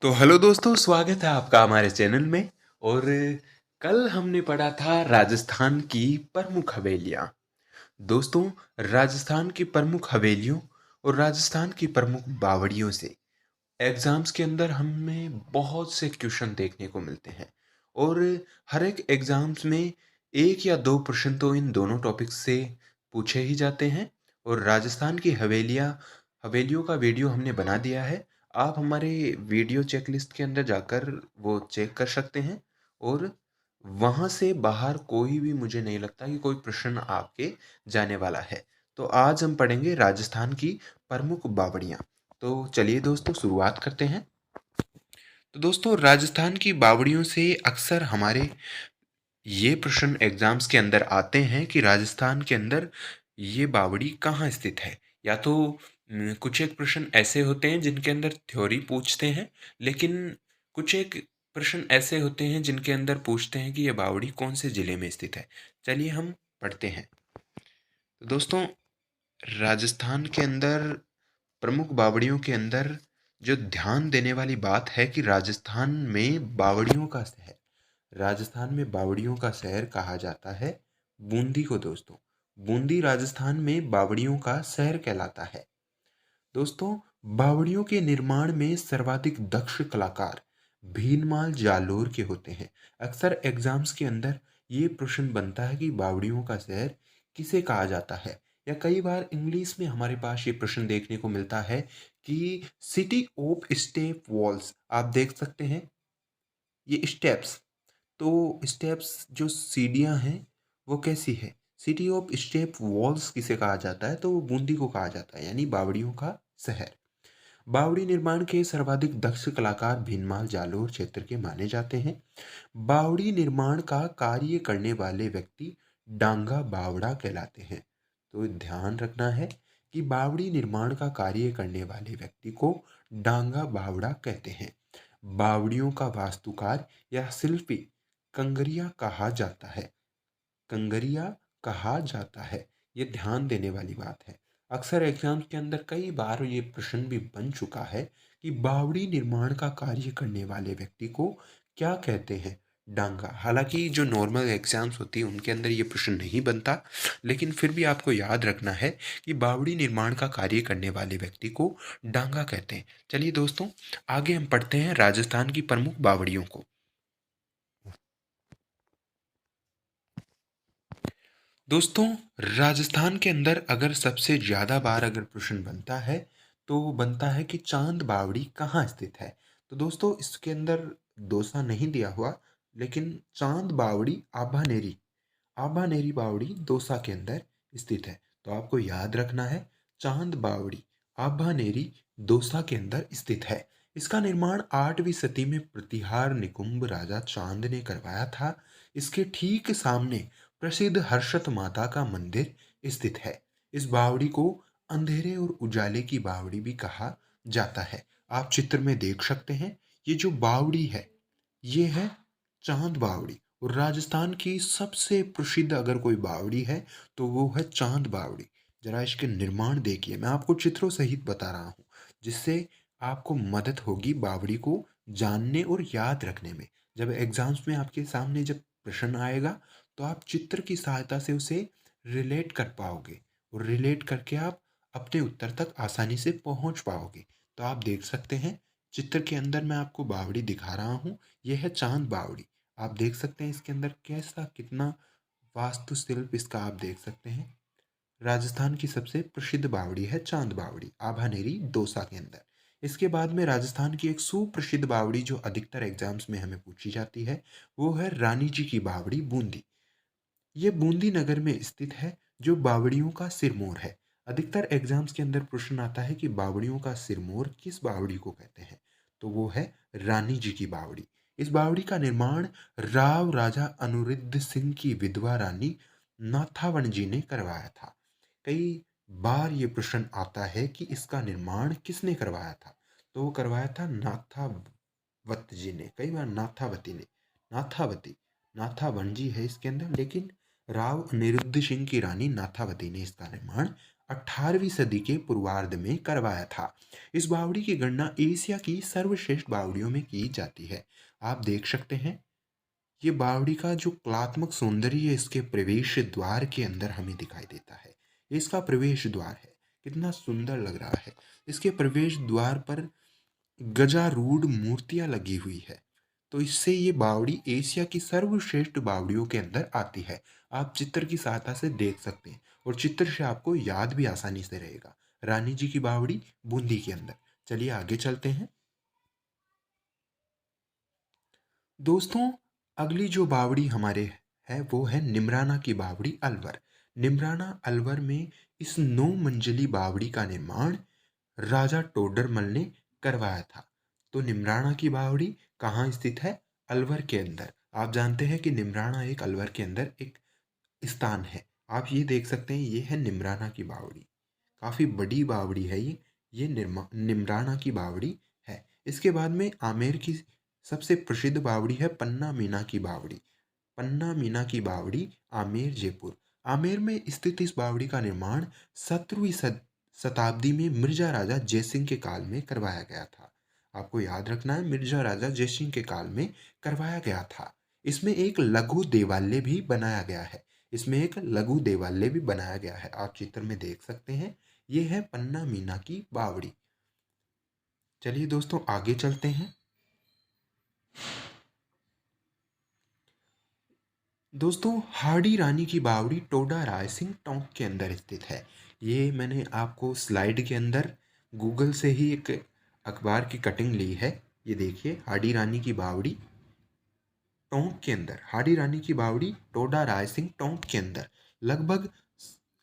तो हेलो दोस्तों, स्वागत है आपका हमारे चैनल में। और कल हमने पढ़ा था राजस्थान की प्रमुख हवेलियाँ। दोस्तों, राजस्थान की प्रमुख हवेलियों और राजस्थान की प्रमुख बावड़ियों से एग्जाम्स के अंदर हमें बहुत से क्वेश्चन देखने को मिलते हैं। और हर एक एग्जाम्स में एक या दो प्रश्न तो इन दोनों टॉपिक्स से पूछे ही जाते हैं। और राजस्थान की हवेलियों का वीडियो हमने बना दिया है। आप हमारे वीडियो चेकलिस्ट के अंदर जाकर वो चेक कर सकते हैं। और वहाँ से बाहर कोई भी, मुझे नहीं लगता कि कोई प्रश्न आपके जाने वाला है। तो आज हम पढ़ेंगे राजस्थान की प्रमुख बावड़ियाँ। तो चलिए दोस्तों, शुरुआत करते हैं। तो दोस्तों, राजस्थान की बावड़ियों से अक्सर हमारे ये प्रश्न एग्जाम्स के अंदर आते हैं कि राजस्थान के अंदर ये बावड़ी कहाँ स्थित है। या तो कुछ एक प्रश्न ऐसे होते हैं जिनके अंदर थ्योरी पूछते हैं, लेकिन कुछ एक प्रश्न ऐसे होते हैं जिनके अंदर पूछते हैं कि ये बावड़ी कौन से ज़िले में स्थित है। चलिए हम पढ़ते हैं। तो दोस्तों, राजस्थान के अंदर प्रमुख बावड़ियों के अंदर जो ध्यान देने वाली बात है कि राजस्थान में बावड़ियों का शहर कहा जाता है बूंदी को। दोस्तों, बूंदी राजस्थान में बावड़ियों का शहर कहलाता है। दोस्तों, बावड़ियों के निर्माण में सर्वाधिक दक्ष कलाकार भीनमाल जालोर के होते हैं। अक्सर एग्जाम्स के अंदर ये प्रश्न बनता है कि बावड़ियों का शहर किसे कहा जाता है। या कई बार इंग्लिश में हमारे पास ये प्रश्न देखने को मिलता है कि सिटी ऑफ स्टेप वॉल्स, आप देख सकते हैं ये स्टेप्स। तो स्टेप्स जो सीढ़ियाँ हैं वो कैसी है, सिटी ऑफ स्टेप वॉल्स किसे कहा जाता है, तो वो बूंदी को कहा जाता है, यानी बावड़ियों का शहर। बावड़ी निर्माण के सर्वाधिक दक्ष कलाकार भीनमाल जालोर क्षेत्र के माने जाते हैं। बावड़ी निर्माण का कार्य करने वाले व्यक्ति डांगा बावड़ा कहलाते हैं। तो ध्यान रखना है कि बावड़ी निर्माण का कार्य करने वाले व्यक्ति को डांगा बावड़ा कहते हैं। बावड़ियों का वास्तुकार या शिल्पी कंगरिया कहा जाता है। कंगरिया कहा जाता है, ये ध्यान देने वाली बात है। अक्सर एग्जाम्स के अंदर कई बार ये प्रश्न भी बन चुका है कि बावड़ी निर्माण का कार्य करने वाले व्यक्ति को क्या कहते हैं, डांगा। हालांकि जो नॉर्मल एग्जाम्स होती है उनके अंदर ये प्रश्न नहीं बनता, लेकिन फिर भी आपको याद रखना है कि बावड़ी निर्माण का कार्य करने वाले व्यक्ति को डांगा कहते हैं। चलिए दोस्तों, आगे हम पढ़ते हैं राजस्थान की प्रमुख बावड़ियों को। दोस्तों, राजस्थान के अंदर अगर सबसे ज़्यादा बार अगर प्रश्न बनता है तो वो बनता है कि चांद बावड़ी कहाँ स्थित है। तो दोस्तों, इसके अंदर दोसा नहीं दिया हुआ, लेकिन चांद बावड़ी आभानेरी बावड़ी दौसा के अंदर स्थित है। तो आपको याद रखना है, चांद बावड़ी आभानेरी दौसा के अंदर स्थित है। इसका निर्माण 8वीं सदी में प्रतिहार निकुंभ राजा चांद ने करवाया था। इसके ठीक सामने प्रसिद्ध हर्षत माता का मंदिर स्थित है। इस बावड़ी को अंधेरे और उजाले की बावड़ी भी कहा जाता है। आप चित्र में देख सकते हैं, ये जो बावड़ी है ये है चांद बावड़ी। और राजस्थान की सबसे प्रसिद्ध अगर कोई बावड़ी है तो वो है चांद बावड़ी। जरा इसके निर्माण देखिए, मैं आपको चित्रों सहित बता रहा हूँ, जिससे आपको मदद होगी बावड़ी को जानने और याद रखने में। जब एग्जाम्स में आपके सामने जब प्रश्न आएगा तो आप चित्र की सहायता से उसे रिलेट कर पाओगे, और रिलेट करके आप अपने उत्तर तक आसानी से पहुंच पाओगे। तो आप देख सकते हैं, चित्र के अंदर मैं आपको बावड़ी दिखा रहा हूँ। यह है चांद बावड़ी। आप देख सकते हैं इसके अंदर कैसा, कितना वास्तुशिल्प इसका आप देख सकते हैं। राजस्थान की सबसे प्रसिद्ध बावड़ी है चांद बावड़ी, आभानेरी दौसा के अंदर। इसके बाद में राजस्थान की एक सुप्रसिद्ध बावड़ी जो अधिकतर एग्जाम्स में हमें पूछी जाती है, वो है रानी जी की बावड़ी बूंदी। ये बूंदी नगर में स्थित है, जो बावड़ियों का सिरमौर है। अधिकतर एग्जाम्स के अंदर प्रश्न आता है कि बावड़ियों का सिरमौर किस बावड़ी को कहते हैं, तो वो है रानी जी की बावड़ी। इस बावड़ी का निर्माण राव राजा अनिरुद्ध सिंह की विधवा रानी नाथावण जी ने करवाया था। कई बार ये प्रश्न आता है कि इसका निर्माण किसने करवाया था, तो वो करवाया था नाथावत जी ने, कई बार नाथावती ने, नाथावती, नाथावन जी है इसके अंदर, लेकिन राव अनिरुद्ध सिंह की रानी नाथावती ने इसका निर्माण 18वीं सदी के पूर्वार्ध में करवाया था। इस बावड़ी की गणना एशिया की सर्वश्रेष्ठ बावड़ियों में की जाती है। आप देख सकते हैं ये बावड़ी का जो कलात्मक सौंदर्य है इसके प्रवेश द्वार के अंदर हमें दिखाई देता है। ये इसका प्रवेश द्वार है, कितना सुंदर लग रहा है। इसके प्रवेश द्वार पर गजारूढ़ मूर्तियां लगी हुई है, तो इससे ये बावड़ी एशिया की सर्वश्रेष्ठ बावड़ियों के अंदर आती है। आप चित्र की सहायता से देख सकते हैं और चित्र से आपको याद भी आसानी से रहेगा। रानी जी की बावड़ी बूंदी के अंदर। चलिए आगे चलते हैं। दोस्तों, अगली जो बावड़ी हमारे है वो है निमराना की बावड़ी अलवर। निमराना अलवर में इस 9 मंजिली बावड़ी का निर्माण राजा टोडरमल ने करवाया था। तो निमराना की बावड़ी कहाँ स्थित है? अलवर के अंदर। आप जानते हैं कि निमराना एक अलवर के अंदर एक स्थान है। आप ये देख सकते हैं, ये है निमराना की बावड़ी। काफ़ी बड़ी बावड़ी है ये निमराना की बावड़ी है। इसके बाद में आमेर की सबसे प्रसिद्ध बावड़ी है पन्ना मीना की बावड़ी। पन्ना मीना की बावड़ी, आमेर जयपुर। आमेर में स्थित इस बावड़ी का निर्माण 17वीं शताब्दी में मिर्जा राजा जयसिंह के काल में करवाया गया था। आपको याद रखना है, मिर्जा राजा जयसिंह के काल में करवाया गया था। इसमें एक लघु देवालय भी बनाया गया है। इसमें एक लघु देवालय भी बनाया गया है, आप चित्र में देख सकते हैं। ये है पन्ना मीना की बावड़ी। चलिए दोस्तों आगे चलते हैं। दोस्तों, हाड़ी रानी की बावड़ी टोडा रायसिंह टोंक के अंदर स्थित है। ये मैंने आपको स्लाइड के अंदर गूगल से ही एक अखबार की कटिंग ली है। ये देखिए, हाड़ी रानी की बावड़ी टोंक के अंदर, हाड़ी रानी की बावड़ी टोडा रायसिंह टोंक के अंदर। लगभग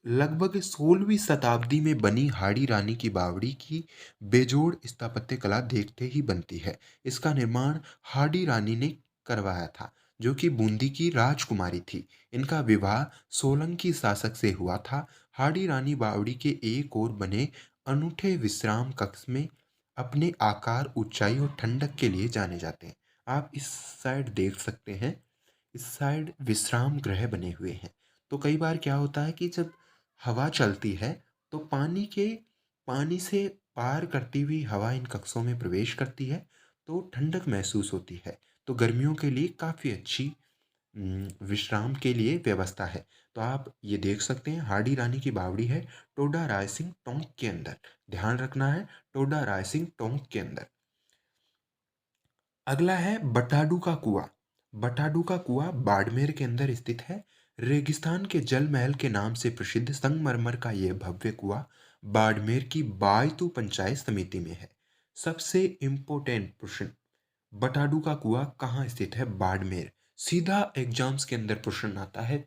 लगभग 16वीं शताब्दी में बनी हाड़ी रानी की बावड़ी की बेजोड़ स्थापत्य कला देखते ही बनती है। इसका निर्माण हाड़ी रानी ने करवाया था, जो कि बूंदी की राजकुमारी थी। इनका विवाह सोलंकी शासक से हुआ था। हाड़ी रानी बावड़ी के एक ओर बने अनूठे विश्राम कक्ष में अपने आकार, ऊंचाई और ठंडक के लिए जाने जाते हैं। आप इस साइड देख सकते हैं, इस साइड विश्राम गृह बने हुए हैं। तो कई बार क्या होता है कि जब हवा चलती है तो पानी से पार करती हुई हवा इन कक्षों में प्रवेश करती है, तो ठंडक महसूस होती है। तो गर्मियों के लिए काफ़ी अच्छी विश्राम के लिए व्यवस्था है। तो आप ये देख सकते हैं, हाड़ी रानी की बावड़ी है टोडा रायसिंह टोंक के अंदर। ध्यान रखना है, टोडा रायसिंह टोंक के अंदर। अगला है बटाडू का कुआं। बटाडू का कुआं बाड़मेर के अंदर स्थित है। रेगिस्तान के जल महल के नाम से प्रसिद्ध संगमरमर का यह भव्य कुआं बाड़मेर की बायतू पंचायत समिति में है। सबसे इम्पोर्टेंट प्रश्न, बटाडू का कुआं कहाँ स्थित है? बाड़मेर। सीधा एग्जाम्स के अंदर प्रश्न आता है।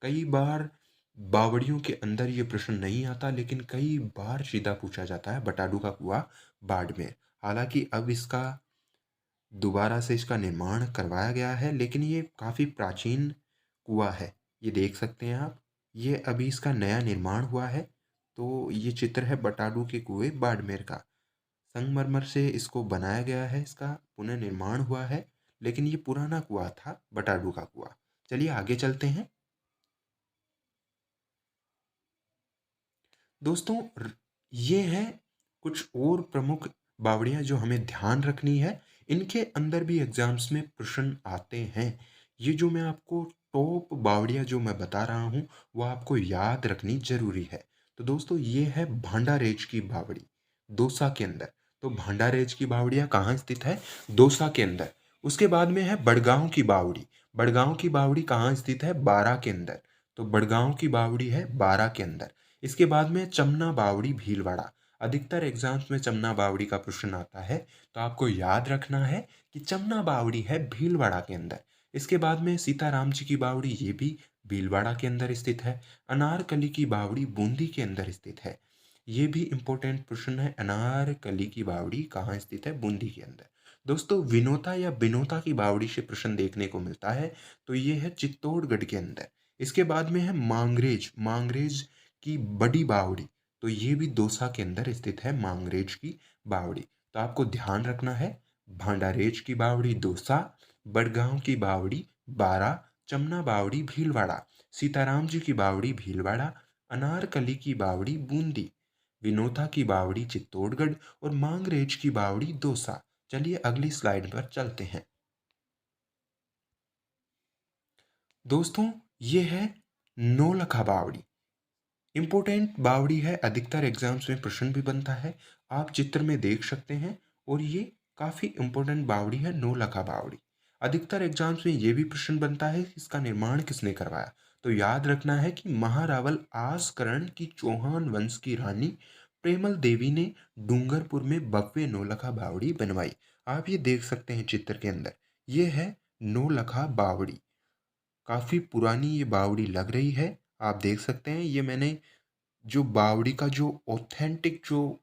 कई बार बावड़ियों के अंदर ये प्रश्न नहीं आता, लेकिन कई बार सीधा पूछा जाता है बटाडू का कुआं बाड़मेर। हालांकि अब इसका दोबारा से इसका निर्माण करवाया गया है, लेकिन ये काफ़ी प्राचीन कुआं है। ये देख सकते हैं आप, ये अभी इसका नया निर्माण हुआ है। तो ये चित्र है बटाडू के कुएं बाड़मेर का। संगमरमर से इसको बनाया गया है, इसका पुनर्निर्माण हुआ है, लेकिन ये पुराना कुआं था, बटाडू का कुआं। चलिए आगे चलते हैं। दोस्तों, ये हैं कुछ और प्रमुख बावड़ियाँ जो हमें ध्यान रखनी है। इनके अंदर भी एग्जाम्स में प्रश्न आते हैं। ये जो मैं आपको टॉप बावड़ियाँ जो मैं बता रहा हूँ, वो आपको याद रखनी जरूरी है। तो दोस्तों, ये है भांडारेज की बावड़ी, दौसा के अंदर। तो भांडारेज की बावड़ियाँ कहाँ स्थित है? दौसा के अंदर। उसके बाद में है बड़गांव की बावड़ी। बड़गांव की बावड़ी कहाँ स्थित है? बारा के अंदर। तो बड़गांव की बावड़ी है बारा के अंदर। इसके बाद में चमना बावड़ी भीलवाड़ा। अधिकतर एग्जाम्स में चमना बावड़ी का प्रश्न आता है, तो आपको याद रखना है कि चमना बावड़ी है भीलवाड़ा के अंदर। इसके बाद में सीताराम जी की बावड़ी, ये भी भीलवाड़ा के अंदर स्थित है। अनारकली की बावड़ी बूंदी के अंदर स्थित है। ये भी इंपॉर्टेंट प्रश्न है, अनारकली की बावड़ी कहाँ स्थित है? बूंदी के अंदर। दोस्तों, विनोता या बिनोता की बावड़ी से प्रश्न देखने को मिलता है, तो ये है चित्तौड़गढ़ के अंदर। इसके बाद में है मांगरेज। मांगरेज की बड़ी बावड़ी, तो ये भी दौसा के अंदर स्थित है, मांगरेज की बावड़ी। तो आपको ध्यान रखना है, भांडारेज की बावड़ी दौसा, बड़गांव की बावड़ी बारा, चमना बावड़ी भीलवाड़ा, सीताराम जी की बावड़ी भीलवाड़ा, अनारकली की बावड़ी बूंदी, विनोता की बावड़ी चित्तौड़गढ़ और मांगरेज की बावड़ी दौसा। चलिए अगली स्लाइड पर चलते हैं। दोस्तों ये है नौलखा बावड़ी। इम्पोर्टेंट बावड़ी है, अधिकतर एग्जाम्स में प्रश्न भी बनता है। आप चित्र में देख सकते हैं और ये काफ़ी इम्पोर्टेंट बावड़ी है नौलखा बावड़ी। अधिकतर एग्जाम्स में ये भी प्रश्न बनता है कि इसका निर्माण किसने करवाया। तो याद रखना है कि महारावल आसकरण की चौहान वंश की रानी प्रेमल देवी ने डूंगरपुर में भव्य नौलखा बावड़ी बनवाई। आप ये देख सकते हैं चित्र के अंदर, ये है नौलखा बावड़ी। काफ़ी पुरानी ये बावड़ी लग रही है। आप देख सकते हैं, ये मैंने जो बावड़ी का जो ऑथेंटिक जो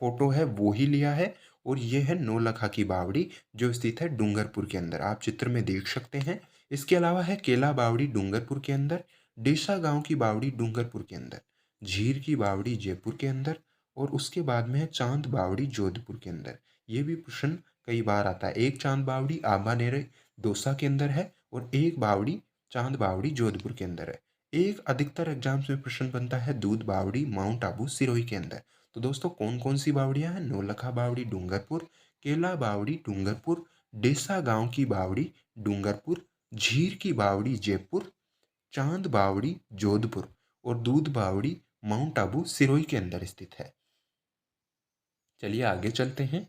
फोटो है वो ही लिया है। और ये है नौलखा की बावड़ी जो स्थित है डूंगरपुर के अंदर, आप चित्र में देख सकते हैं। इसके अलावा है केला बावड़ी डूंगरपुर के अंदर, डेसा गांव की बावड़ी डूंगरपुर के अंदर, झीर की बावड़ी जयपुर के अंदर, और उसके बाद में है चांद बावड़ी जोधपुर के अंदर। ये भी प्रश्न कई बार आता है। एक चांद बावड़ी आंबानेर दौसा के अंदर है और एक बावड़ी चांद बावड़ी जोधपुर के अंदर है। एक अधिकतर एग्जाम्स में प्रश्न बनता है दूध बावड़ी माउंट आबू सिरोही के अंदर। तो दोस्तों कौन कौन सी बावड़ियां हैं? नौलखा बावड़ी डूंगरपुर, केला बावड़ी डूंगरपुर, डेसा गांव की बावड़ी डूंगरपुर, झीर की बावड़ी जयपुर, चांद बावड़ी जोधपुर और दूध बावड़ी माउंट आबू सिरोही के अंदर स्थित है। चलिए आगे चलते हैं।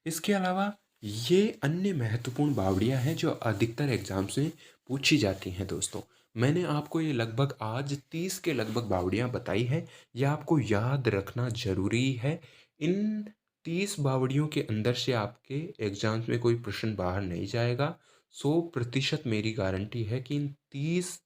इसके अलावा ये अन्य महत्वपूर्ण बावड़ियां हैं जो अधिकतर एग्जाम्स में पूछी जाती हैं। दोस्तों मैंने आपको ये लगभग आज 30 के लगभग बावड़ियां बताई है। ये आपको याद रखना जरूरी है। इन 30 बावड़ियों के अंदर से आपके एग्जाम्स में कोई प्रश्न बाहर नहीं जाएगा। 100% मेरी गारंटी है कि इन 30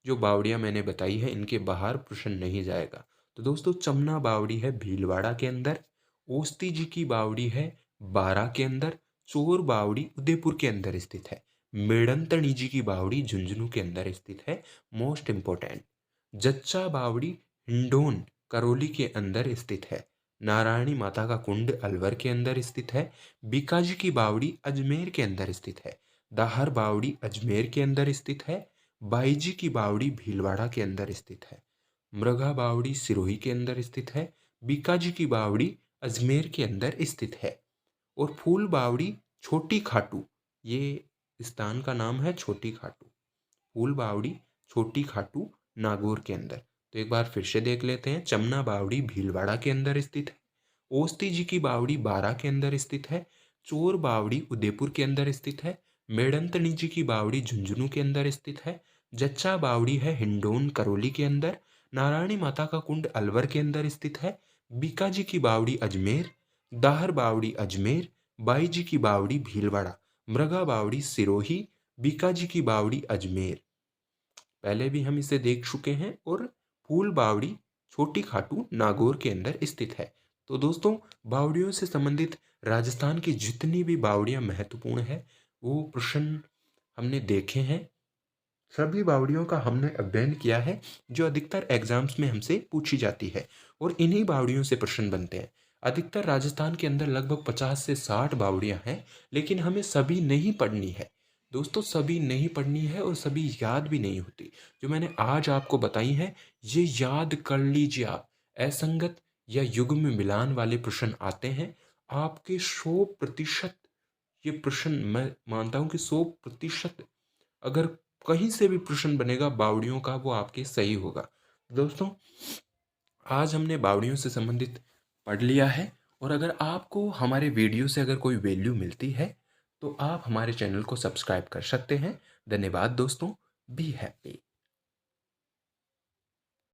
जो बावड़ियां मैंने बताई है इनके बाहर प्रश्न नहीं जाएगा। तो दोस्तों चमना बावड़ी है भीलवाड़ा के अंदर, ओस्ती जी की बावड़ी है बारा के अंदर, चोर बावड़ी उदयपुर के अंदर स्थित है, मेड़ंतणी जी की बावड़ी झुंझुनू के अंदर स्थित है। मोस्ट इंपोर्टेंट, जच्चा बावड़ी हिंडोन करौली के अंदर स्थित है, नारायणी माता का कुंड अलवर के अंदर स्थित है, बीकाजी की बावड़ी अजमेर के अंदर स्थित है, दाहर बावड़ी अजमेर के अंदर स्थित है, बाईजी की बावड़ी भीलवाड़ा के अंदर स्थित है, मृगा बावड़ी सिरोही के अंदर स्थित है, बीकाजी की बावड़ी अजमेर के अंदर स्थित है, और फूल बावड़ी छोटी खाटू, ये स्थान का नाम है छोटी खाटू, फूल बावड़ी छोटी खाटू नागौर के अंदर। तो एक बार फिर से देख लेते हैं। चमना बावड़ी भीलवाड़ा के अंदर स्थित है, ओस्ती जी की बावड़ी बारा के अंदर स्थित है, चोर बावड़ी उदयपुर के अंदर स्थित है, मेड़ंतनी जी की बावड़ी झुंझुनू के अंदर स्थित है, जच्चा बावड़ी है हिंडोन करौली के अंदर, नारायणी माता का कुंड अलवर के अंदर स्थित है, बीकाजी की बावड़ी अजमेर, दाहर बावड़ी अजमेर, बाई जी की बावड़ी भीलवाड़ा, मृगा बावड़ी सिरोही, बीकाजी की बावड़ी अजमेर, पहले भी हम इसे देख चुके हैं, और फूल बावड़ी छोटी खाटू नागौर के अंदर स्थित है। तो दोस्तों बावड़ियों से संबंधित राजस्थान की जितनी भी बावड़ियां महत्वपूर्ण है वो प्रश्न हमने देखे हैं। सभी बावड़ियों का हमने अध्ययन किया है जो अधिकतर एग्जाम्स में हमसे पूछी जाती है, और इन्हीं बावड़ियों से प्रश्न बनते हैं। अधिकतर राजस्थान के अंदर लगभग 50 से 60 बावड़ियां हैं, लेकिन हमें सभी नहीं पढ़नी है। दोस्तों सभी नहीं पढ़नी है और सभी याद भी नहीं होती। जो मैंने आज आपको बताई है ये याद कर लीजिए आप। असंगत या युग्म में मिलान वाले प्रश्न आते हैं आपके 100%। ये प्रश्न मैं मानता हूं कि 100% अगर कहीं से भी प्रश्न बनेगा बावड़ियों का वो आपके सही होगा। दोस्तों आज हमने बावड़ियों से संबंधित पढ़ लिया है, और अगर आपको हमारे वीडियो से अगर कोई वैल्यू मिलती है तो आप हमारे चैनल को सब्सक्राइब कर सकते हैं। धन्यवाद दोस्तों, बी हैप्पी।